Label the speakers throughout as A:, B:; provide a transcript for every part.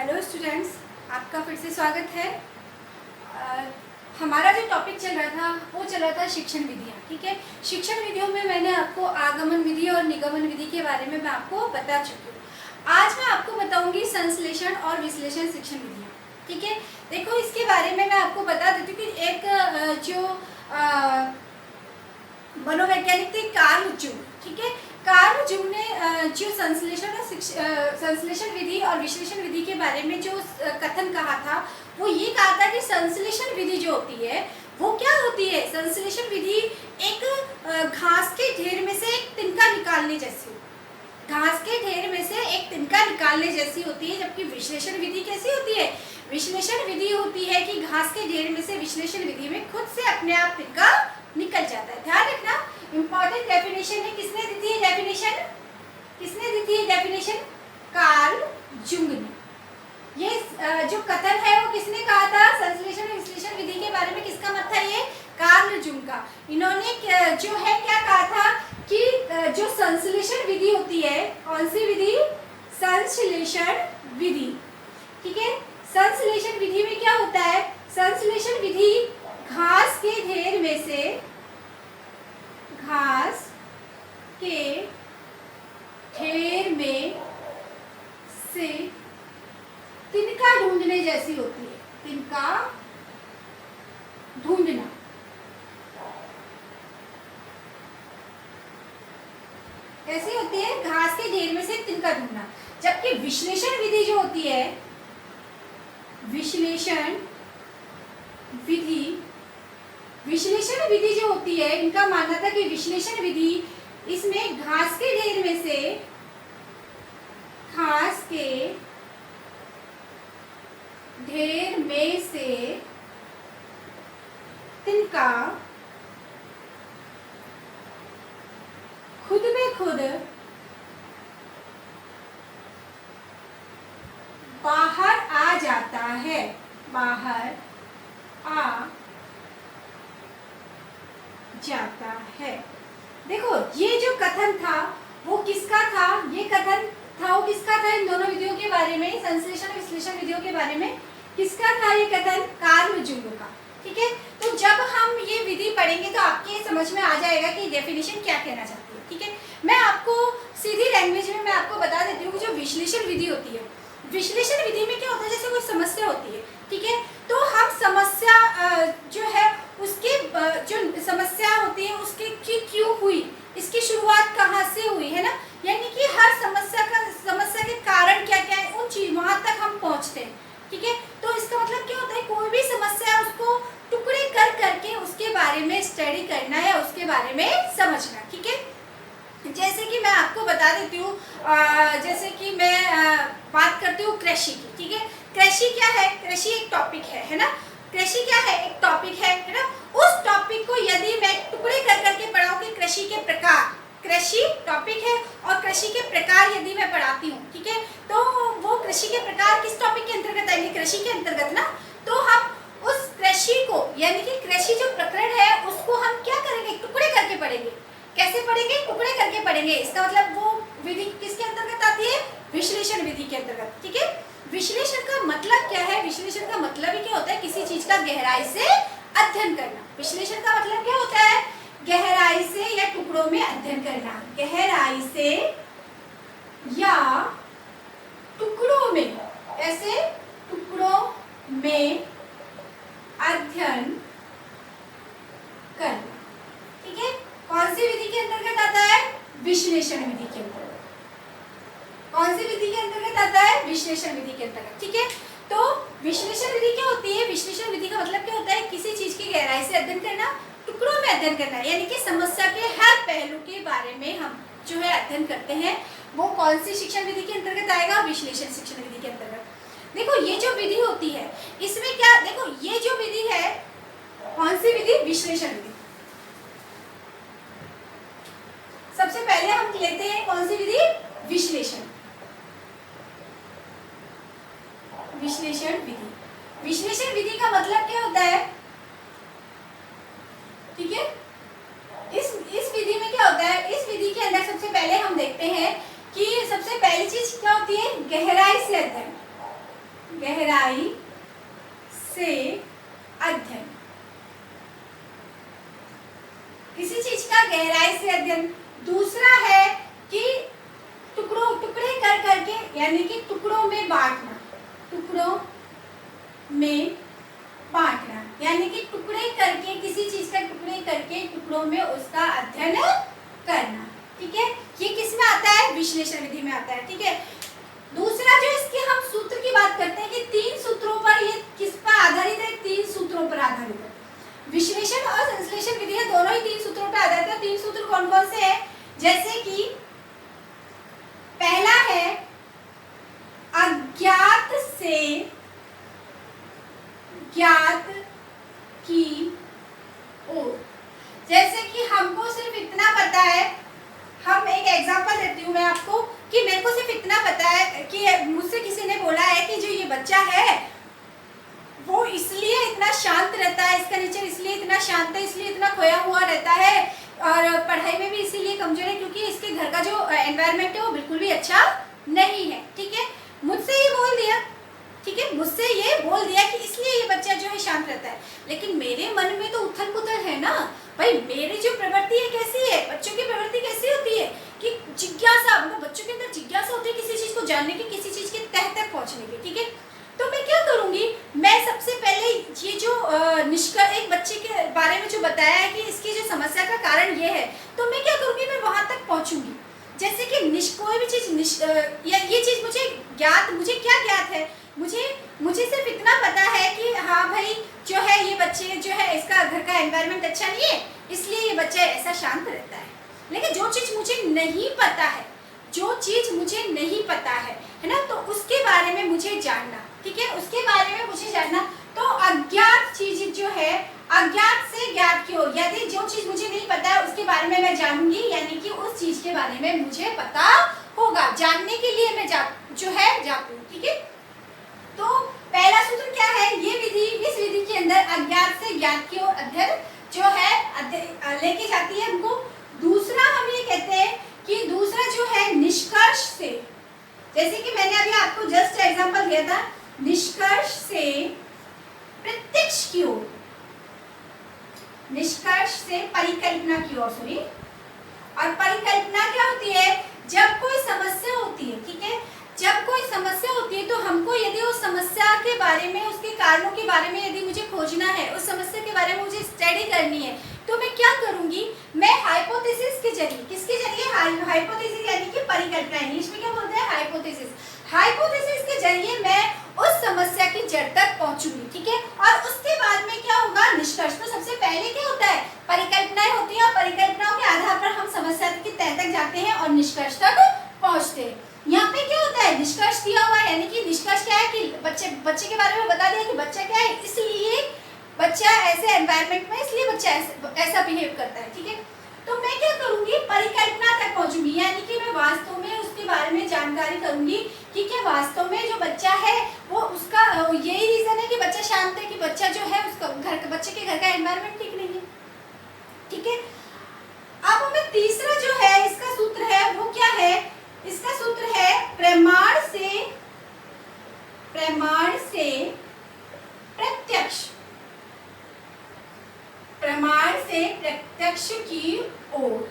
A: Hello students, आपका फिर से स्वागत है। हमारा जो टॉपिक चल रहा था वो चल रहा था शिक्षण विधियाँ। ठीक है, शिक्षण विधियों में मैंने आपको आगमन विधि और निगमन विधि के बारे में मैं आपको बता चुकी हूँ। आज मैं आपको बताऊंगी संश्लेषण और विश्लेषण शिक्षण विधियाँ। ठीक है, देखो इसके बारे में मैं आपको बता देती हूँ कि एक जो मनोवैज्ञानिक थे कार्ल जूंग। ठीक है, कार्ल जूंग ने जो संश्लेषण विधि और विश्लेषण विधि के बारे में जो कथन कहा था वो ये कहा था कि संश्लेषण विधि जो होती है वो क्या होती है। संश्लेषण विधि एक घास के ढेर में से एक तिनका निकालने जैसी, घास के ढेर में से एक तिनका निकालने जैसी होती है, जबकि विश्लेषण विधि कैसी होती है। विश्लेषण विधि होती है कि घास के ढेर में से विश्लेषण विधि में खुद से अपने आप तिनका निकल जाता है। ध्यान रखना, इंपॉर्टेंट डेफिनेशन है। किसने दी थी डेफिनेशन? किसने दी थी डेफिनेशन? कार्ल जूंग ने। ये जो कथन है वो किसने कहा था? संश्लेषण और विश्लेषण विधि के बारे में किसका मत था? ये कार्ल जूंग का। इन्होंने जो है क्या कहा था कि जो संश्लेषण विधि होती है, कौन सी विधि? संश्लेषण विधि। ठीक है, संश्लेषण विधि में क्या होता है? संश्लेषण विधि घास के ढेर में से, घास के ढेर में से तिनका ढूंढने जैसी होती है। तिनका ढूंढना। कैसी होती है? घास के ढेर में से तिनका ढूंढना। जबकि विश्लेषण विधि जो होती है, विश्लेषण विधि जो होती है, इनका मानना था कि विश्लेषण विधि इसमें घास के ढेर में से, घास के ढेर में से तिनका खुद में खुद बाहर आ जाता है, बाहर आ जाता है। देखो ये जो कथन था वो किसका था? ये कथन था वो किसका था? इन दोनों विधियों के बारे में, संश्लेषण और विश्लेषण विधियों के बारे में किसका था ये कथन? कार्ल जूंग का। ठीक है, तो जब हम ये विधि पढ़ेंगे तो आपके समझ में आ जाएगा कि डेफिनेशन क्या कहना चाहती है। ठीक है, मैं आपको सीधी लैंग्वेज में मैं आपको बता देती हूँ कि जो विश्लेषण विधि होती है, विश्लेषण विधि में क्या होता है, जैसे कोई समस्या होती है, ठीक है, तो हम समस्या जो है उसके जो समस्या होती है उसके की क्यों हुई, इसकी शुरुआत कहाँ से हुई, है ना, यानी कि हर समस्या के कारण क्या क्या है, उन चीज वहां तक हम पहुंचते हैं। ठीक है, तो इसका मतलब क्या होता है? कोई भी समस्या है उसको टुकड़े कर करके उसके बारे में स्टडी करना या उसके बारे में समझना। ठीक है, जैसे कि मैं आपको बता देती हूँ, जैसे कि मैं बात करती हूँ कृषि की। ठीक है, कृषि क्या है? कृषि एक टॉपिक है ना, कृषि क्या है? एक टॉपिक है ना। उस टॉपिक को यदि मैं टुकड़े कर करके पढ़ाऊँ कि कृषि के प्रकार, कृषि टॉपिक है और कृषि के प्रकार यदि मैं पढ़ाती हूँ, ठीक है, तो वो कृषि के प्रकार किस टॉपिक के अंतर्गत आएंगे? कृषि के अंतर्गत ना। तो हम उस कृषि को, यानी कि कृषि जो प्रकरण है उसको हम क्या करेंगे? टुकड़े करके पढ़ेंगे। कैसे पढ़ेंगे? टुकड़े करके पढ़ेंगे। इसका मतलब वो विधि किसके अंतर्गत आती है? विश्लेषण विधि के अंतर्गत। ठीक है, विश्लेषण का मतलब क्या है? विश्लेषण का मतलब ही क्या होता है? किसी चीज का गहराई से अध्ययन करना। विश्लेषण का मतलब क्या होता है? गहराई से या टुकड़ों में अध्ययन करना। गहराई से या टुकड़ों में, ऐसे टुकड़ों में अध्ययन करना। ठीक है, कौन सी विधि के अंतर्गत आता है? विश्लेषण विधि के अंतर्गत। कौन सी विधि के अंतर्गत आता है? विश्लेषण विधि के अंतर्गत। ठीक है, तो विश्लेषण विधि क्या होती है? विश्लेषण विधि का मतलब क्या होता है? किसी चीज की गहराई से अध्ययन करना, टुकड़ों में अध्ययन करना, यानी कि समस्या के हर पहलू के बारे में हम जो है अध्ययन करते हैं। वो कौन सी शिक्षण विधि के अंतर्गत आएगा? विश्लेषण शिक्षण विधि के अंतर्गत। देखो ये जो विधि होती है इसमें क्या, देखो ये जो विधि है, कौन सी विधि? विश्लेषण विधि। सबसे पहले हम लेते हैं कौन सी विधि? विश्लेषण विधि। विश्लेषण विधि का मतलब क्या होता है? ठीक है, इस विधि में क्या होता है? इस विधि के अंदर सबसे पहले हम देखते हैं कि सबसे पहली चीज क्या होती है? गहराई से अध्ययन। से अध्ययन, किसी चीज का गहराई से अध्ययन। दूसरा है कि टुकड़े कर करके, यानी कि टुकड़ों में बांटना, टुकड़ों में बांटना, यानी कि टुकड़े करके, किसी चीज का टुकड़े करके टुकड़ों में उसका अध्ययन करना। ठीक है, ये किस में आता है? विश्लेषण विधि में आता है। ठीक है, दूसरा जो इसके हम सूत्र की बात करते हैं कि 3 सूत्रों पर, ये किस पर आधारित है? 3 सूत्रों पर आधारित है। विश्लेषण और संश्लेषण विधि है, दोनों ही 3 सूत्रों पर आधारित है। 3 सूत्र कौन कौन से हैं? जैसे कि पहला है अज्ञात से ज्ञात की ओर। जैसे कि हमको सिर्फ इतना पता है, हम एक एग्जांपल देती हूँ मैं आपको कि मेरे को सिर्फ इतना पता है कि मुझसे किसी ने बोला है कि जो ये बच्चा है वो इसलिए इतना शांत रहता है, इसका नेचर इसलिए इतना शांत है, इसलिए इतना खोया हुआ रहता है और पढ़ाई में भी इसीलिए कमजोर है क्योंकि इसके घर का जो एनवायरनमेंट है वो बिल्कुल भी अच्छा नहीं है। ठीक है, मुझसे ये बोल दिया, ठीक है, मुझसे ये बोल दिया कि इसलिए ये बच्चा जो है शांत रहता है, लेकिन मेरे मन में तो उथल पुथल है ना भाई। मेरी जो प्रवृत्ति है कैसी है, बच्चों की प्रवृत्ति कैसी होती है कि जिज्ञासा, मतलब बच्चों के अंदर जिज्ञासा होती है किसी चीज को जानने की, किसी चीज के तह तक पहुंचने की। ठीक है, तो मैं क्या करूंगी, मैं सबसे पहले ये जो एक बच्चे के बारे में जो बताया है कि इसकी जो समस्या का कारण ये है, तो मैं क्या करूंगी, मैं वहां तक पहुंचूंगी। जैसे कि कोई भी चीज ये चीज मुझे ज्ञात, मुझे क्या ज्ञात है, मुझे सिर्फ इतना पता है कि हाँ भाई जो है ये बच्चे जो है इसका घर का एनवायरनमेंट अच्छा नहीं है, इसलिए ये बच्चा ऐसा शांत रहता है। लेकिन जो चीज मुझे नहीं पता है, जो चीज मुझे नहीं पता है ना, तो उसके बारे में मुझे जानना। ठीक है, उसके बारे में मुझे जानना। तो अज्ञात चीज जो है, अज्ञात से ज्ञात की ओर, यदि जो चीज मुझे नहीं पता है उसके बारे में मैं जानूंगी, यानी कि उस चीज के बारे में मुझे पता होगा, जानने के लिए मैं जाती हूँ। ठीक है, तो पहला सूत्र क्या है, ये विधि, इस विधि के अंदर अज्ञात से ज्ञात की ओर अध्ययन जो है लेके जाती है हमको। दूसरा हम ये कहते हैं कि दूसरा जो है निष्कर्ष से, जैसे कि मैंने अभी आपको जस्ट एग्जांपल दिया था, निष्कर्ष से प्रत्यक्ष की ओर, निष्कर्ष से परिकल्पना की ओर, सॉरी। और परिकल्पना क्या होती है, जब कोई समस्या होती है, ठीक है, जब कोई समस्या होती है तो हमको यदि उस समस्या के बारे में, उसके कारणों के बारे में यदि मुझे खोजना है, उस समस्या के बारे में मुझे स्टडी करनी है, तो मैं क्या करूंगी, मैं हाइपोथेसिस के जरिए, किसके जरिए, हाइपोथेसिस यानी कि परिकल्पना, इंग्लिश में क्या बोलते हैं, हाइपोथेसिस। हाइपोथेसिस के जरिए मैं उस समस्या की जड़ तक पहुंचूंगी। ठीक है, और उसके बाद में क्या होगा, निष्कर्ष। तो सबसे पहले क्या होता है, परिकल्पनाएं होती है, और परिकल्पनाओं के आधार पर हम समस्या की तह तक जाते हैं और निष्कर्ष तक पहुंचते हैं। यहाँ पे क्या होता है, निष्कर्ष दिया हुआ है, यानी कि निष्कर्ष क्या है कि बच्चे के बारे में बता दिया कि बच्चा क्या है, इसलिए बच्चा ऐसे एनवायरनमेंट में, इसलिए बच्चा ऐसा बिहेव करता है। ठीक है, तो मैं क्या करूंगी, परिकल्पना तक पहुंचूंगी, यानी कि मैं वास्तव में उसके बारे में जानकारी करूंगी कि क्या वास्तव में जो बच्चा है वो उसका यही रीजन है कि बच्चा शांत है, कि बच्चा जो है उसका बच्चे के घर का एनवायरनमेंट ठीक नहीं है। ठीक है, अब हमें तीसरा जो है इसका सूत्र है वो क्या है, इसका सूत्र है प्रमाण से प्रत्यक्ष, प्रमाण से प्रत्यक्ष की ओर।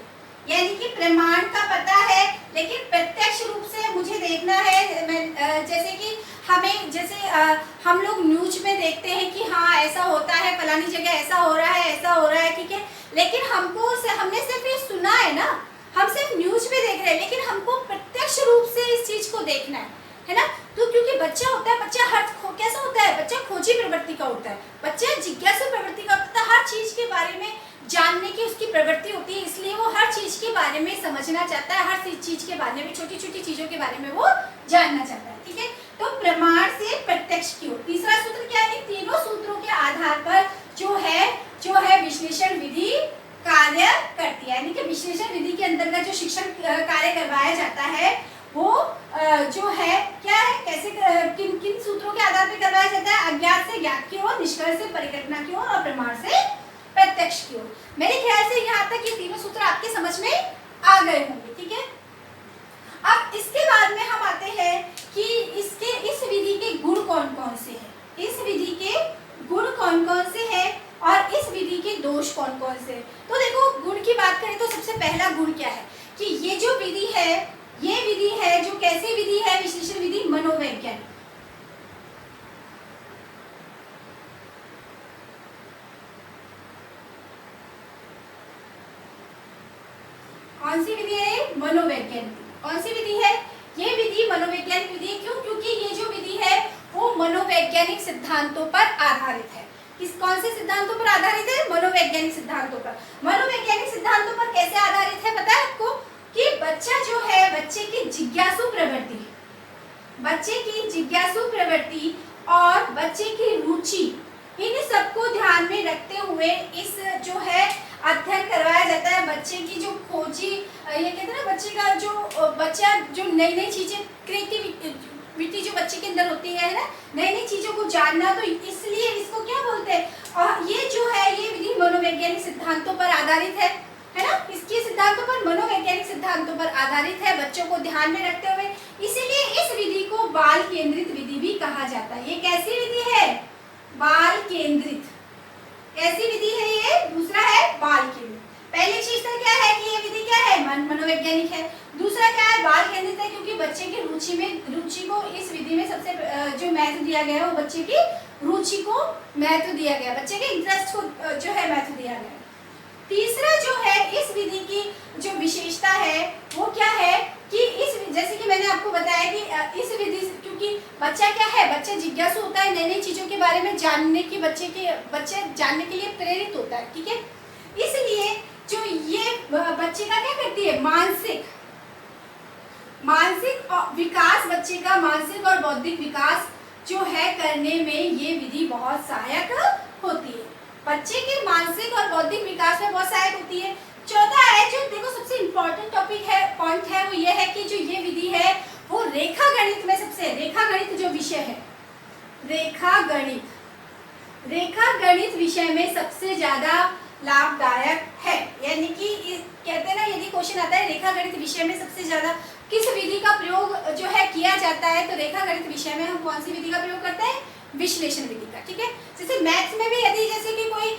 A: यानी कि प्रमाण का पता है लेकिन प्रत्यक्ष रूप से मुझे देखना है। जैसे कि हमें, जैसे हम लोग न्यूज में देखते हैं कि हाँ ऐसा होता है, फलानी जगह ऐसा हो रहा है, ऐसा हो रहा है। ठीक है, लेकिन हमने सिर्फ ये सुना है ना, हम सिर्फ न्यूज में देख रहे हैं, लेकिन हमको प्रत्यक्ष रूप से इस चीज को देखना है ना। तो क्योंकि बच्चा होता है, बच्चा कैसा होता है, बच्चा खोजी प्रवृत्ति का होता है, बच्चा जिज्ञासु प्रवृत्ति का होता है, हर चीज के बारे में जानने की उसकी प्रवृत्ति होती है, इसलिए वो हर चीज के बारे में समझना चाहता है, हर चीज के बारे में, छोटी छोटी चीजों के बारे में वो जानना चाहता है। ठीक है, तो प्रमाण से प्रत्यक्ष की ओर। तीसरा सूत्र क्या है, तीनों सूत्रों के आधार पर जो है विश्लेषण विधि कार्य करती है। यानी कि विश्लेषण विधि के अंतर्गत जो शिक्षण कार्य करवाया जाता है वो जो है क्या है, कैसे, किन सूत्रों के आधार पर करवाया जाता है, अज्ञात से ज्ञात की ओर, निष्कर्ष से परिकल्पना की ओर और प्रमाण से प्रत्यक्ष की ओर। मेरे ख्याल से यहाँ तक ये तीनों सूत्र आपके समझ में आ गए होंगे। ठीक है, अब इसके बाद में हम आते हैं कि इस विधि के गुण कौन कौन से हैं। इस विधि के पहला गुण क्या है कि ये जो विधि है, ये विधि है जो कैसी विधि है, विश्लेषण विधि मनोवैज्ञानिक। कौन सी विधि है? मनोवैज्ञानिक। कौन सी विधि है? ये विधि मनोवैज्ञानिक विधि है। क्यों? क्योंकि ये जो विधि है वो मनोवैज्ञानिक सिद्धांतों पर आधारित है। किस कौन से सिद्धांतों पर आधारित है? मनोवैज्ञानिक सिद्धांतों पर। मनोवैज्ञानिक सिद्धांतों पर कैसे आधारित है पता है आपको? कि बच्चा जो है, बच्चे की जिज्ञासु प्रवृत्ति, बच्चे की जिज्ञासु प्रवृत्ति और बच्चे की रुचि, इन सबको ध्यान में रखते हुए इस जो है अध्ययन करवाया जाता है। बच्चे की जो खोजी, ये कहते हैं ना, बच्चे का जो बच्चा जो नई नई चीजें, क्रिएटिविटी जो बच्चे के अंदर होती है ना, नई नई चीजों को जानना, तो इसलिए इसको क्या बोलते हैं? और ये जो है ये विधि मनोवैज्ञानिक सिद्धांतों पर आधारित है ना, इसके सिद्धांतों पर, मनोवैज्ञानिक सिद्धांतों पर आधारित है, बच्चों को ध्यान में रखते हुए। इसीलिए इस विधि को बाल केंद्रित विधि भी कहा जाता है। ये कैसी विधि है? बाल केंद्रित। कैसी विधि है ये? दूसरा है बाल केंद्रित। पहली चीज तो क्या है कि ये विधि क्या है? मनोवैज्ञानिक है। दूसरा क्या है? बाल केंद्रित है, क्योंकि बच्चे की रुचि को इस विधि में सबसे जो महत्व दिया गया है वो बच्चे की रुचि को महत्व दिया गया, बच्चे के इंटरेस्ट को जो है महत्व दिया गया। तीसरा जो है इस विधि की जो विशेषता है वो क्या है कि इस, जैसे कि मैंने आपको बताया कि इस विधि, क्योंकि बच्चा क्या है, बच्चा जिज्ञासु होता है, नई नई चीजों के बारे में जानने की, बच्चे जानने के लिए प्रेरित होता है, ठीक है। इसलिए जो ये बच्चे का क्या करती है, मानसिक विकास, बच्चे का मानसिक और बौद्धिक विकास जो है करने में ये विधि बहुत सहायक होती है। बच्चे के मानसिक और बौद्धिक विकास में बहुत सहायक होती है। चौथा है, जो देखो सबसे इम्पोर्टेंट पॉइंट है वो ये है कि जो ये विधि है वो रेखा गणित में रेखा गणित जो विषय है, रेखा गणित विषय में सबसे ज्यादा लाभदायक है। यानी कि कहते हैं ना, यदि क्वेश्चन आता है रेखा गणित विषय में सबसे ज्यादा किस विधि का प्रयोग जो है किया जाता है, तो रेखा गणित विषय में हम कौन सी विधि का प्रयोग करते हैं? विश्लेषण विधि का, ठीक है। जैसे मैथ्स में भी यदि जैसे कि कोई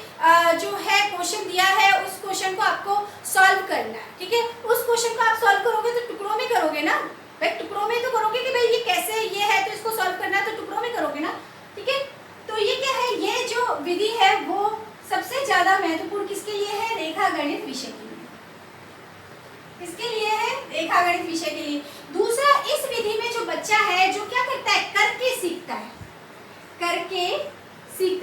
A: जो है क्वेश्चन दिया है, उस क्वेश्चन को आपको सॉल्व करना है, ठीक है। उस क्वेश्चन को आप सॉल्व करोगे तो टुकड़ों में करोगे ना भाई, टुकड़ों में तो करोगे कि भाई ये कैसे ये है तो इसको सॉल्व करना है, तो टुकड़ों में करोगे ना, ठीक है। तो ये क्या है, ये जो विधि है वो सबसे ज्यादा महत्वपूर्ण किसके लिए है? रेखा गणित विषय के लिए। किसके लिए है? रेखा गणित विषय के लिए। दूसरा, इस विधि में जो बच्चा है जो क्या करता है, करके सीखता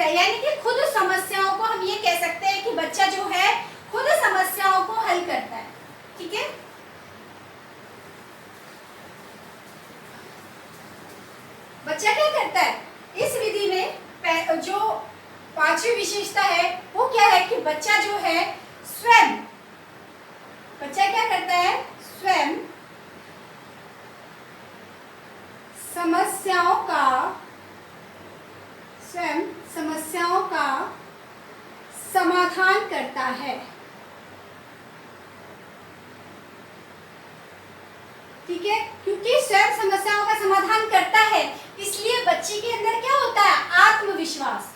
A: है, यानी कि खुद समस्याओं को, हम ये कह सकते हैं कि बच्चा जो है खुद समस्याओं को हल करता है, ठीक है। बच्चा क्या करता है इस विधि में? जो पांचवी विशेषता है वो क्या है कि बच्चा जो है स्वयं, बच्चा क्या करता है? स्वयं समस्याओं का समाधान करता है, ठीक है। क्योंकि स्वयं समस्याओं का समाधान करता है, इसलिए बच्चे के अंदर क्या होता है? आत्मविश्वास।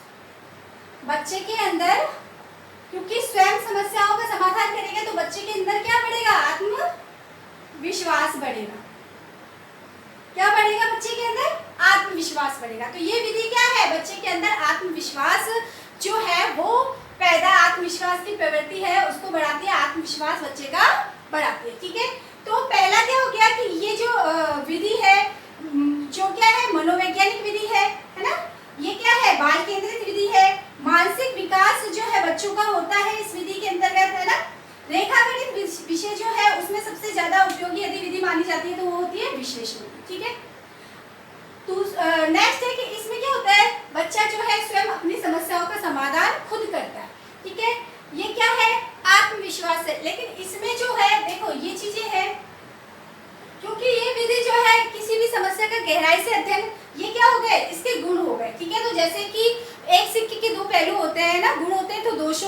A: बच्चे के अंदर, क्योंकि स्वयं समस्याओं का समाधान करेगा तो बच्चे के अंदर क्या बढ़ेगा? आत्मविश्वास बढ़ेगा। क्या बढ़ेगा बच्चे के अंदर? आत्मविश्वास बढ़ेगा। तो ये विधि क्या है? बच्चे के अंदर आत्मविश्वास जो है वो पैदा, आत्मविश्वास की प्रवृत्ति है उसको बढ़ाती है, आत्मविश्वास बच्चे का बढ़ाती है, ठीक है। तो पहला क्या हो गया कि ये जो विधि है जो क्या है? मनोवैज्ञानिक विधि है ना। ये क्या है? बाल केंद्रित विधि है। मानसिक विकास जो है बच्चों का होता है इस विधि के अंतर्गत, है ना। रेखा गणित विषय जो है उसमें सबसे ज्यादा उपयोगी यदि विधि मानी जाती है तो वो होती है विश्लेषण विधि, ठीक है। तो नेक्स्ट है कि इसमें क्या होता है? बच्चा जो है स्वयं अपनी समस्याओं का समाधान खुद करता है, ठीक है। ये क्या है? आत्मविश्वास है। लेकिन इसमें जो है देखो ये चीजें हैं, क्योंकि ये विधि जो है किसी भी समस्या का गहराई से अध्ययन, ये क्या हो गए? इसके गुण हो गए, ठीक है। तो जैसे कि एक सिक्के के दो पहलू होते हैं ना, गुण होते हैं, तो दोष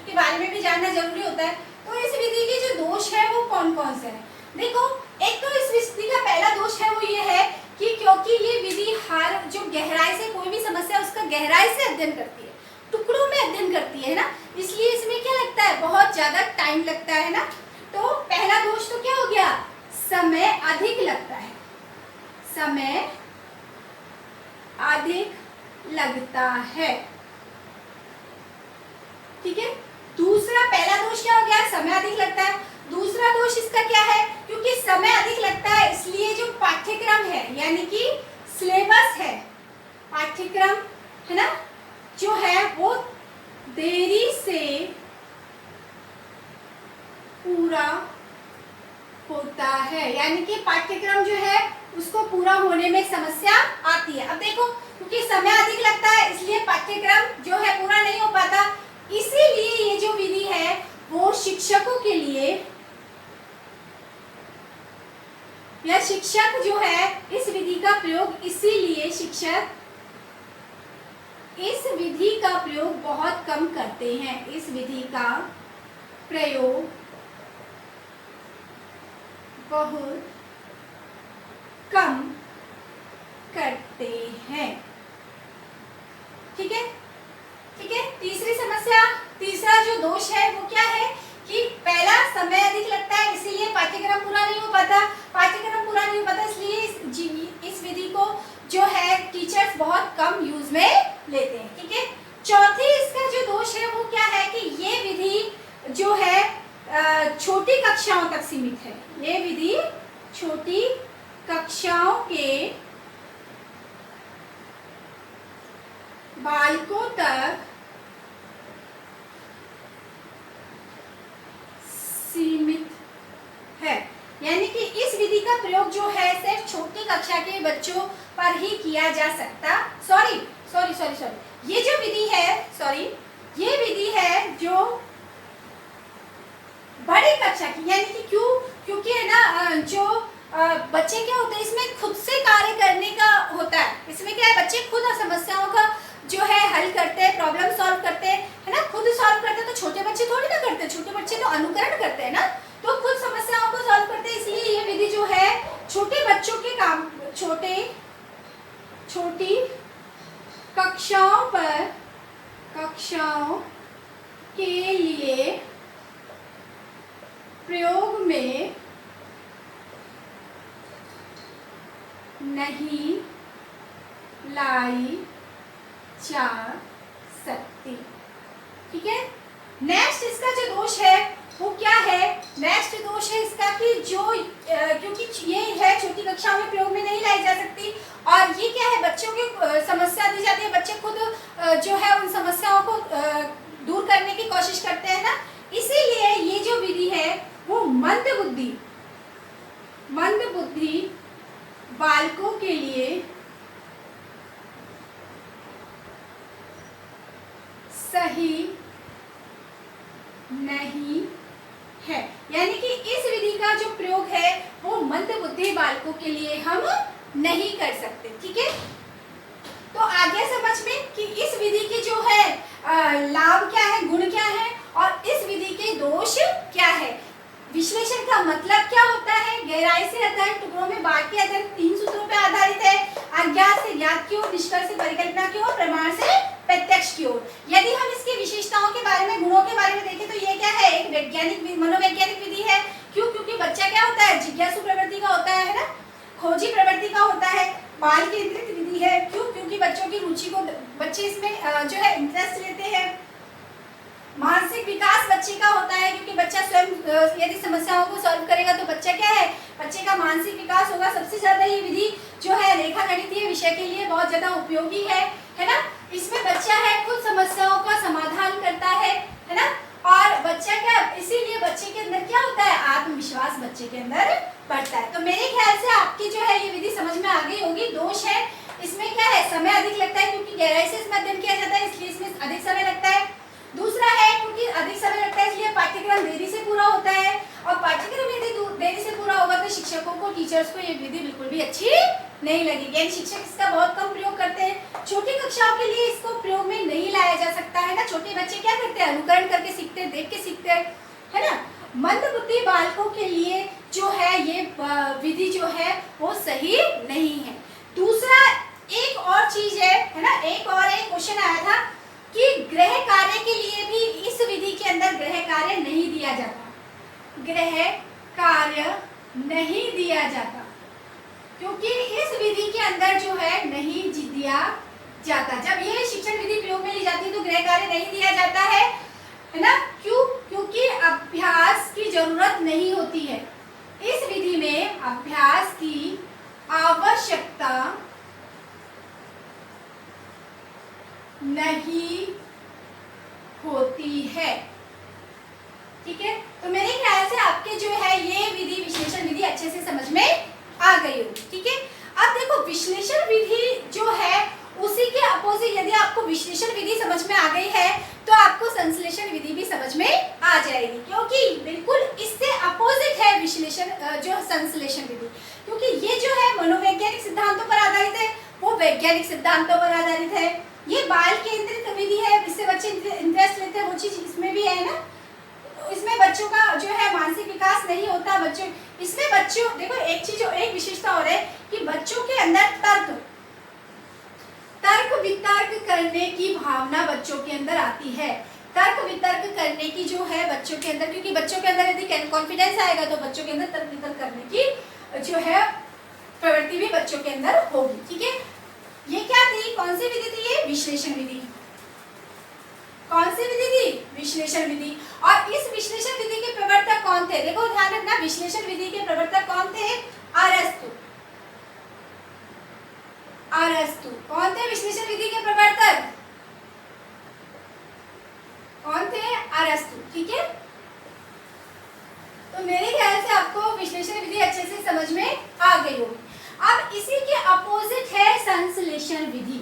A: के बारे में भी जानना जरूरी होता है। तो इस विधि के जो दोष है वो कौन कौन से हैं? देखो, एक तो इस विधि का पहला दोष है वो ये है कि क्योंकि ये विधि हर जो गहराई से कोई भी समस्या उसका गहराई से अध्ययन करती है, टुकड़ों में अध्ययन करती है ना, इसलिए इसमें क्या लगता है? बहुत ज्यादा टाइम लगता है ना। अधिक लगता है, समय अधिक लगता है। ठीक है, दूसरा, पहला दोष क्या हो गया, समय अधिक लगता है। दूसरा दोष इसका क्या है, क्योंकि समय अधिक लगता है इसलिए जो पाठ्यक्रम है यानी कि सिलेबस है, पाठ्यक्रम है ना, जो है वो देरी से पूरा होता है, यानी कि पाठ्यक्रम जो है उसको पूरा होने में समस्या आती है। अब देखो, क्योंकि समय अधिक लगता है इसलिए पाठ्यक्रम जो है पूरा नहीं हो पाता, इसीलिए ये जो विधि है वो शिक्षकों के लिए, या शिक्षक जो है इस विधि का प्रयोग, इसीलिए शिक्षक इस विधि का प्रयोग बहुत कम करते हैं। इस विधि का प्रयोग बहुत कम करते हैं। ठीक है, ठीक है। तीसरी समस्या, तीसरा जो दोष है वो क्या है कि पहला, समय अधिक लगता है इसीलिए पाठ्यक्रम पूरा नहीं हो पाता, पाठ्यक्रम पूरा नहीं हो पाता इसलिए इस विधि को जो है टीचर्स बहुत कम यूज में लेते हैं। ठीक है, चौथी इसका जो दोष है वो क्या है कि ये विधि जो है छोटी कक्षाओं तक सीमित है। ये विधि छोटी कक्षाओं के बालकों तक सीमित है, यानी कि इस विधि का प्रयोग जो है सिर्फ छोटी कक्षा के बच्चों पर ही किया जा सकता। सॉरी, ये जो विधि है, ये विधि है जो बड़ी कक्षा की, यानी कि क्योंकि है ना, जो बच्चे क्या होते हैं इसमें खुद से कार्य करने का होता है। इसमें क्या है, बच्चे खुद समस्याओं का जो है हल करते हैं, प्रॉब्लम सॉल्व करते हैं, है ना, खुद सॉल्व करते हैं। तो छोटे बच्चे थोड़ी ना करते हैं, छोटे बच्चे तो अनुकरण करते हैं ना, तो खुद समस्याओं को सॉल्व करते हैं। इसलिए ये विधि जो है छोटे बच्चों के काम, छोटी कक्षाओं के लिए प्रयोग में नहीं लाई जा सकती। ठीक है, नेक्स्ट इसका जो दोष है वो क्या है, नेक्स्ट दोष है इसका कि जो क्योंकि ये है छोटी कक्षाओं में प्रयोग में नहीं लाई जा सकती, और ये क्या है, बच्चों की समस्या दी जाती है, बच्चे खुद जो है उन समस्याओं को दूर करने की कोशिश करते हैं ना, इसीलिए ये जो विधि है वो मंद बुद्धि बालकों के लिए सही नहीं है, यानी कि इस विधि का जो प्रयोग है वो मंद बुद्धि बालकों के लिए हम नहीं कर सकते। ठीक है, तो आगे समझ में कि इस विधि के जो है लाभ क्या है, गुण क्या है, और इस विधि के दोष क्या है। विश्लेषण का मतलब क्या होता है, गहराई से अध्ययन, टुकड़ों में बांट के अध्ययन 3 सूत्रों पर आधारित है। अज्ञात से ज्ञात की ओर, निष्कर्ष से परिकल्पना की ओर, प्रमाण से प्रत्यक्ष की ओर। यदि हम इसकी विशेषताओं के बारे में, गुणों के बारे में देखें तो ये क्या है, एक वैज्ञानिक, मनोवैज्ञानिक विधि है। क्यों, क्योंकि बच्चा क्या होता है, जिज्ञासु प्रवृत्ति का होता है ना, खोजी प्रवृत्ति का होता है। बाल केंद्रित विधि है, क्यों, क्योंकि बच्चों की रुचि को, बच्चे इसमें जो है इंटरेस्ट लेते हैं। मानसिक विकास बच्चे का होता है, क्योंकि बच्चा स्वयं यदि समस्याओं को सॉल्व करेगा तो बच्चा क्या है, बच्चे का मानसिक विकास होगा। सबसे ज्यादा ये विधि जो है रेखा गणितीय विषय के लिए बहुत ज्यादा उपयोगी है ना। इसमें बच्चा है खुद समस्याओं का समाधान करता है ना, और बच्चा क्या, इसीलिए बच्चे के अंदर क्या होता है, आत्मविश्वास बच्चे के अंदर बढ़ता है। तो मेरे ख्याल से आपकी जो है ये विधि समझ में आ गई होगी। दोष है इसमें क्या है, समय अधिक लगता है, क्योंकि गहराई से इसमें अध्ययन किया जाता है इसलिए इसमें अधिक समय लगता है। दूसरा है क्योंकि अधिक समय लगता है इसलिए पाठ्यक्रम देरी से पूरा होता है, और पाठ्यक्रम यदि देरी से पूरा होगा तो शिक्षकों को, टीचर्स को ये विधि बिल्कुल भी अच्छी नहीं लगेगी, यानी शिक्षक इसका बहुत कम प्रयोग करते हैं। छोटी कक्षाओं के लिए इसको प्रयोग में नहीं लाया जा सकता है ना, छोटे बच्चे क्या करते हैं, अनुकरण करके सीखते हैं, देख के सीखते हैं, है ना। मंद बुद्धि बालकों के लिए जो है ये विधि जो है वो सही नहीं है। दूसरा एक और चीज है ना, एक क्वेश्चन आया था कि गृह कार्य के लिए भी इस विधि के अंदर गृह कार्य नहीं दिया जाता, गृह कार्य नहीं दिया जाता। क्योंकि इस विधि के अंदर जो है नहीं दिया जाता। जब ये शिक्षण विधि प्रयोग में ली जाती है तो गृह कार्य नहीं दिया जाता है ना? क्यों? क्योंकि अभ्यास की जरूरत नहीं होती है। इस विधि में अभ्यास की आवश्यकता नहीं होती है। ठीक है, तो मेरे ख्याल से आपके जो है ये विधि, विश्लेषण विधि अच्छे से समझ में आ गई होगी। ठीक है, अब देखो विश्लेषण विधि जो है उसी के अपोजिट, यदि आपको विश्लेषण विधि समझ में आ गई है तो आपको संश्लेषण विधि भी समझ में आ जाएगी, क्योंकि बिल्कुल इससे अपोजिट है विश्लेषण जो संश्लेषण विधि। क्योंकि ये जो है मनोवैज्ञानिक सिद्धांतों पर आधारित है, वो वैज्ञानिक सिद्धांतों पर आधारित है। ये बाल केंद्रित विधि है, इससे बच्चे इंटरेस्ट लेते हैं, वो चीज इसमें भी है ना। इसमें बच्चों का जो है मानसिक विकास नहीं होता। बच्चों इसमें बच्चों देखो एक चीज, एक विशेषता और है कि बच्चों के अंदर तर्क वितर्क करने की भावना बच्चों के अंदर आती है। तर्क वितर्क करने की जो है बच्चों के अंदर, क्योंकि बच्चों के अंदर यदि कॉन्फिडेंस आएगा तो बच्चों के अंदर तर्क वितर्क करने की जो है प्रवृत्ति भी बच्चों के अंदर होगी। ठीक है, ये क्या थी, कौन सी विधि थी? ये विश्लेषण विधि। कौन सी विधि थी? विश्लेषण विधि। और इस विश्लेषण विधि के प्रवर्तक कौन थे? देखो ध्यान रखना, विश्लेषण विधि के प्रवर्तक कौन थे? अरस्तु। अरस्तु कौन थे विश्लेषण विधि के प्रवर्तक? कौन थे? अरस्तु। ठीक है, तो मेरे ख्याल से आपको विश्लेषण विधि अच्छे से समझ में आ गई होगी। अब इसी के अपोजिट है संश्लेषण विधि।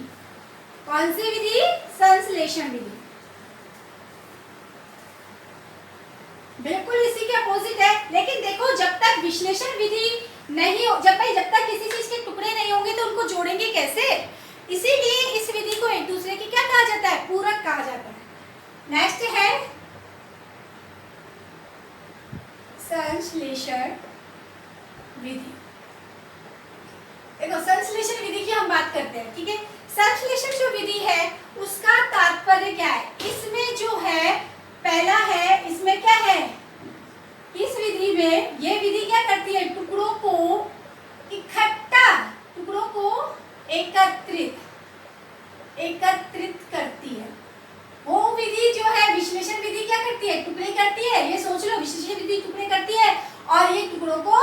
A: कौन सी विधि? संश्लेषण विधि। बिल्कुल इसी के अपोजिट है। लेकिन देखो जब तक विश्लेषण विधि नहीं हो, जब तक किसी चीज के टुकड़े नहीं होंगे तो उनको जोड़ेंगे कैसे? इसीलिए इस विधि को एक दूसरे की क्या कहा जाता है? पूरक कहा जाता है। नेक्स्ट है संश्लेषण विधि। देखो संश्लेषण विधि की हम बात करते हैं। ठीक है, संश्लेषण जो विधि है उसका तात्पर्य क्या है? इसमें जो है पहला है, इसमें क्या है? इस विधि में ये विधि क्या करती है? टुकड़ों को इकट्ठा, टुकड़ों को एकत्रित करती है। वो विधि जो है विश्लेषण विधि क्या करती है? टुकड़े करती है। ये सोच लो, विश्लेषण विधि टुकड़े करती है और ये टुकड़ों को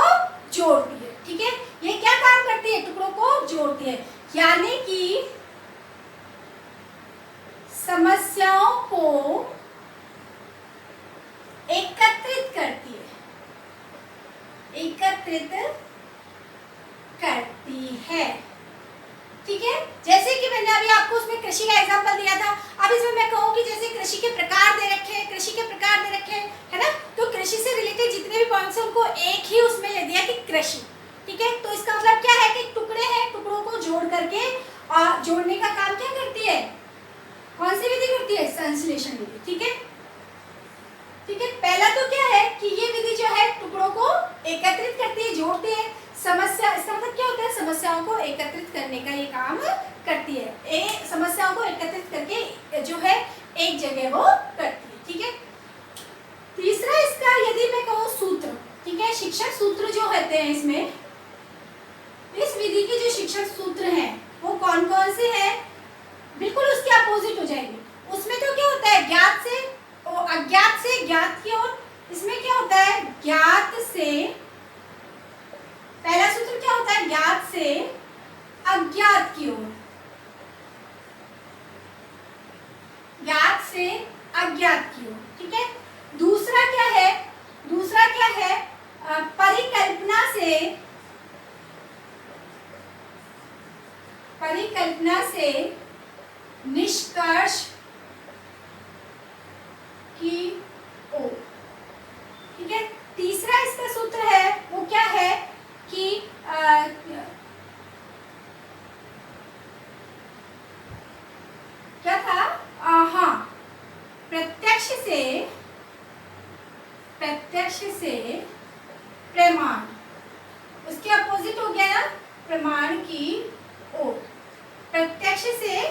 A: जोड़ती है। ठीक है, ये क्या काम करती है? टुकड़ों को जोड़ती है, यानी कि समस्याओं को एकत्रित करती है, एकत्रित करती है। ठीक है, जैसे कि मैंने अभी आपको उसमें कृषि का एग्जांपल दिया था। अब इसमें मैं कहूँ कि जैसे कृषि के प्रकार दे रखे हैं, कृषि के प्रकार दे रखे हैं, है ना, तो कृषि से रिलेटेड जितने भी पॉइंट्स हैं उनको एक ही उसमें ले दिया कि कृषि। ठीक है, तो इसका मतलब क्या है कि टुकड़े हैं, टुकड़ों को जोड़ करके और जोड़ने का काम क्या करती है? कौन सी विधि करती है? संश्लेषण विधि। ठीक है, ठीक है, पहला तो क्या है कि ये विधि जो है टुकड़ों को एकत्रित करती है, जोड़ती है। समस्या, इसका मतलब क्या होता है? समस्याओं को एकत्रित करने का ये काम करती है। समस्याओं को एकत्रित करके जो है एक जगह वो करती है। ठीक है, तीसरा इसका यदि मैं कहूँ सूत्र, ठीक है, शिक्षण सूत्र जो होते हैं इसमें, इस विधि के जो शिक्षण सूत्र हैं वो कौन कौन से हैं? बिल्कुल उसके अपोजिट हो जाएंगे। उसमें तो क्या होता है? ज्ञात से अज्ञात से ज्ञात की ओर। इसमें क्या होता है? ज्ञात से, पहला सूत्र क्या होता है? ज्ञात से अज्ञात की ओर, ज्ञात से अज्ञात की ओर। ठीक है, दूसरा क्या है? दूसरा क्या है? परिकल्पना से निष्कर्ष की ओर। ठीक है, तीसरा इसका सूत्र है वो क्या है कि क्या था? हाँ, प्रत्यक्ष से प्रमाण, उसके अपोजिट हो गया ना, प्रमाण की ओर, प्रत्यक्ष से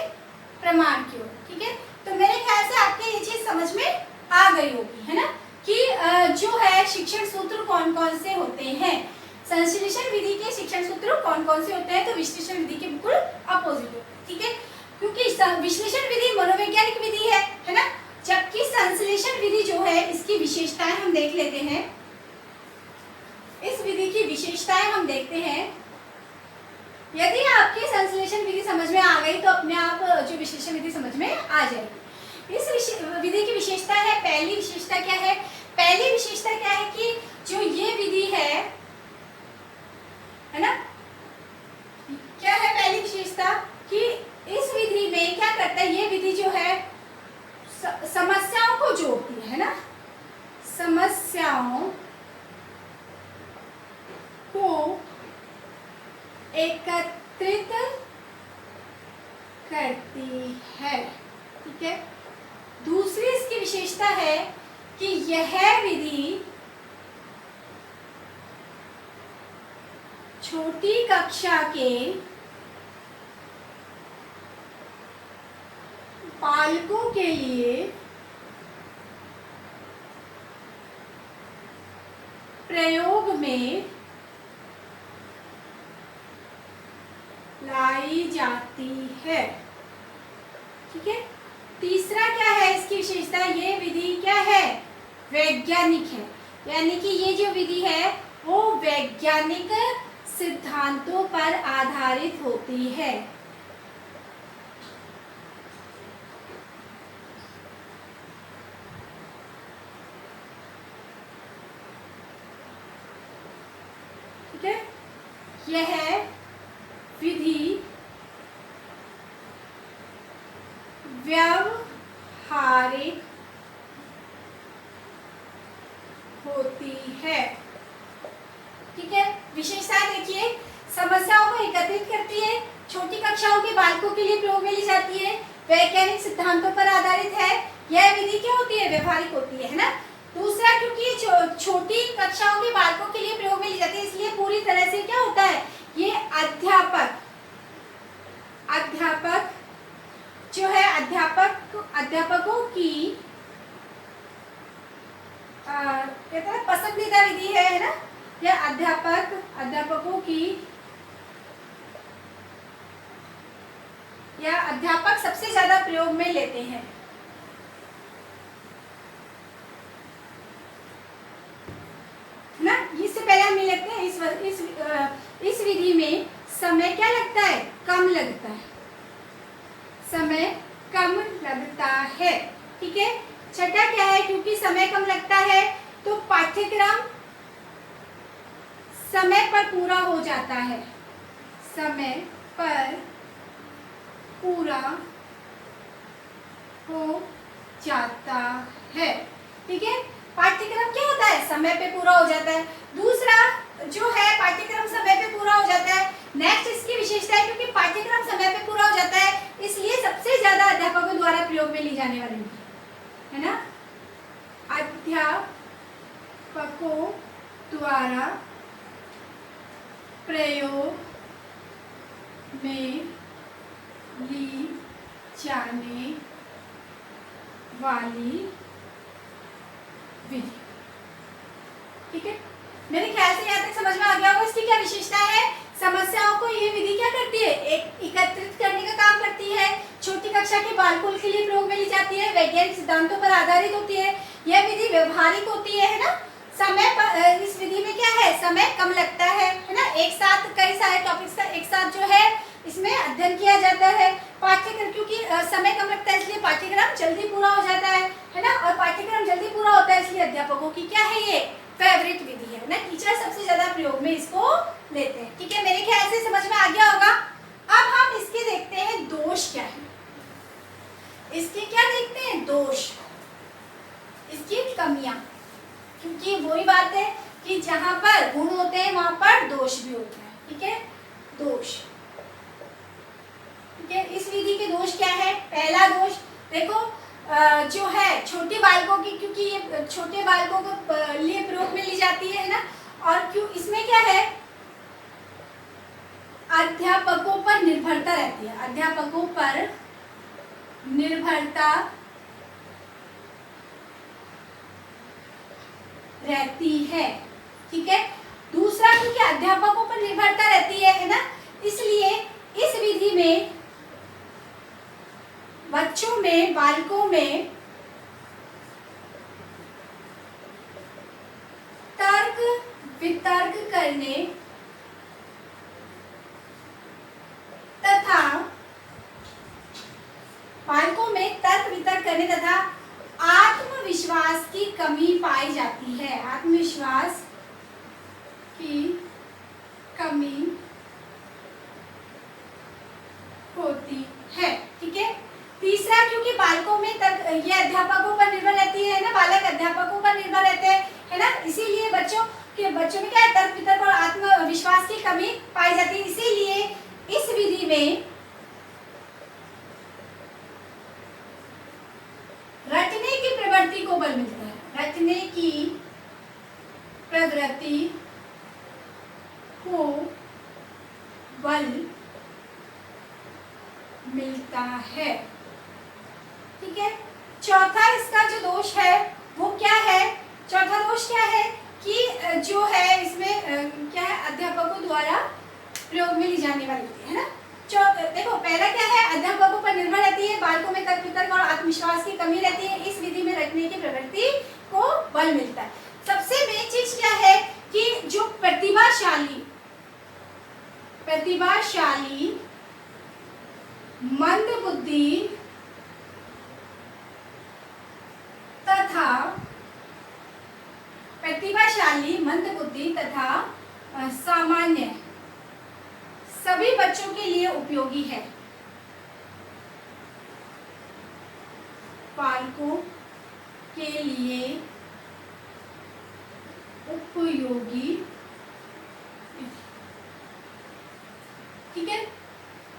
A: प्रमाण की ओर। ठीक है, तो मेरे ख्याल से आपके ये चीज समझ में आ गई होगी, है ना, कि जो है शिक्षण सूत्र कौन कौन से होते हैं। संश्लेषण विधि के शिक्षण सूत्र कौन कौन से होते हैं? तो विश्लेषण विधि के बिल्कुल अपोजिट होते हैं, ठीक है, क्योंकि विश्लेषण विधि मनोवैज्ञानिक विधि है ना, जबकि संश्लेषण विधि जो है इसकी विशेषताएं हम देख लेते हैं। इस विधि की विशेषताएं हम देखते हैं। यदि आपकी संश्लेषण विधि समझ में आ गई तो अपने आप जो विश्लेषण विधि समझ में आ जाएगी। इस विधि की विशेषता है, पहली विशेषता क्या है? पहली विशेषता क्या है कि जो ये विधि है ना, क्या है पहली विशेषता कि इस विधि में क्या करता है, ये विधि जो है समस्याओं को जोड़ती है ना, समस्याओं को एकत्रित करती है, ठीक है। दूसरी इसकी विशेषता है कि यह विधि छोटी कक्षा के बालकों के लिए प्रयोग में लाई जाती है, ठीक है। तीसरा क्या है इसकी विशेषता? ये विधि क्या है? वैज्ञानिक है, यानी कि ये जो विधि है वो वैज्ञानिक सिद्धांतों पर आधारित होती है। ठीक है, यह विधि व्यावहारिक होती है, ठीक है। विशेषता देखिए, समस्याओं को एकत्रित करती है, छोटी कक्षाओं के बालकों के लिए प्रयोग में ली जाती है, वैज्ञानिक सिद्धांतों पर आधारित है। यह विधि क्या होती है? व्यवहारिक होती है ना। दूसरा, क्योंकि छोटी कक्षाओं के बालकों के लिए प्रयोग में ली जाती है, इसलिए पूरी तरह से क्या होता है, ये अध्यापक जो है अध्यापकों की कहते हैं पसंदीदा विधि है ना। यह अध्यापकों की या अध्यापक सबसे ज्यादा प्रयोग में लेते हैं। ना, इससे पहले हम ये लेते हैं इस विधि में समय क्या लगता है? कम लगता है, समय कम लगता है, ठीक है। छठा क्या है? क्योंकि समय कम लगता है तो पाठ्यक्रम समय पर पूरा हो जाता है, समय पर पूरा हो जाता है, ठीक है। पाठ्यक्रम क्या होता है? समय पे पूरा हो जाता है। दूसरा जो है पाठ्यक्रम समय पे पूरा हो जाता है। नेक्स्ट इसकी विशेषता है क्योंकि पाठ्यक्रम समय पे पूरा हो जाता है, इसलिए सबसे ज्यादा अध्यापकों द्वारा प्रयोग में ली जाने वाली है ना, अध्यापकों द्वारा प्रयोग में ली जाने वाली विधि, ठीक है। मेरे ख्याल से यहाँ तक समझ में आ गया होगा। इसकी क्या विशेषता है? समस्याओं को ये विधि क्या करती है? एकत्रित करने का काम करती है, छोटी कक्षा के बालकों के लिए प्रयोग में ली जाती है, वैज्ञानिक सिद्धांतों पर आधारित होती है, यह विधि व्यवहारिक होती है ना। समय पर इस विधि में क्या है? समय कम लगता है ना। एक साथ कई सारे टॉपिक्स का एक साथ जो है इसमें अध्ययन किया जाता है। पाठ्यक्रम, क्योंकि समय कम लगता है इसलिए पाठ्यक्रम जल्दी पूरा हो जाता है ना। और पाठ्यक्रम जल्दी पूरा होता है इसलिए अध्यापकों की क्या है? ये फेवरेट विधि है ना। टीचर सबसे ज्यादा प्रयोग में इसको लेते हैं, ठीक है। मेरे ख्याल से समझ में आ गया होगा। अब हम इसके देखते हैं दोष क्या है। इसके क्या देखते हैं? दोष, इसकी कमियां, क्योंकि वही बात है कि जहां पर गुण होते हैं वहां पर दोष भी होता है, ठीक है। दोष, ठीक है। इस विधि के दोष क्या है? पहला दोष देखो, जो है छोटे बालकों की, क्योंकि ये छोटे बालकों को लिए प्रयोग में ली जाती है ना। और क्यों इसमें क्या है? अध्यापकों पर निर्भरता रहती है, अध्यापकों पर निर्भरता रहती है, ठीक है। दूसरा, क्योंकि में तर्क वितर्क करने तथा बालकों में तर्क वितर्क करने तथा आत्मविश्वास की कमी पाई जाती है। आत्मविश्वास की कमी होती है। ठीक है। तीसरा, क्योंकि बालकों में तर्क, ये अध्यापकों पर निर्भर रहती है ना, बालक अध्यापकों पर निर्भर रहते हैं, है ना, इसीलिए बच्चों में क्या है, तर्क वितर्क और आत्मविश्वास की कमी पाई जाती है। इसीलिए इस विधि में रटने की प्रवृत्ति को बल मिलता है। रटने की प्रवृत्ति को बल मिलता है। ठीक है। चौथा इसका जो दोष है वो क्या है, चौथा दोष क्या है कि जो है इसमें क्या है, अध्यापकों द्वारा प्रयोग में ली जाने वाली है ना। देखो, पहला क्या है, अध्यापकों पर निर्भर रहती है, बालकों में तर्क वितर्क और आत्मविश्वास की कमी रहती है, इस विधि में रटने की प्रवृत्ति को बल मिलता है। सबसे मेन चीज क्या है कि जो प्रतिभाशाली मंदबुद्धि तथा सामान्य सभी बच्चों के लिए उपयोगी है। बालकों के लिए उपयोगी। ठीक है।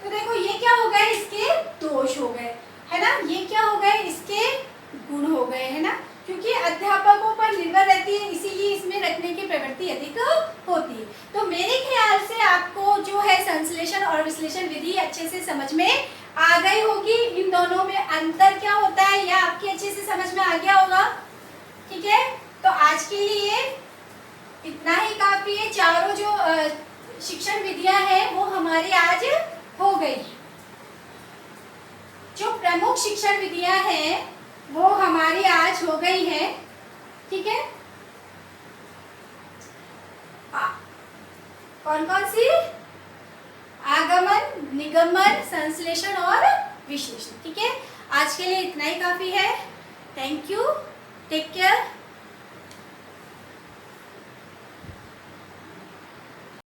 A: तो देखो, ये क्या हो गए, इसके दोष हो गए, है ना, ये क्या हो गए, इसके गुण हो गए, है ना, क्योंकि अध्यापकों पर निर्भर रहती है, इसीलिए इसमें रटने की प्रवृत्ति अधिक होती है। तो मेरे ख्याल से आपको जो है संश्लेषण और विश्लेषण विधि अच्छे से समझ में आ गई होगी। इन दोनों में अंतर क्या होता है यह आपकी अच्छे से समझ में आ गया होगा। ठीक है। तो आज के लिए इतना ही काफी है। चारों जो शिक्षण विधियां हैं वो हमारी आज हो गई। जो प्रमुख शिक्षण विधियां हैं वो हमारी आज हो गई है। ठीक है। कौन कौन सी? आगमन, निगमन, संश्लेषण और विश्लेषण। ठीक है। आज के लिए इतना ही काफी है। Thank you. Take care.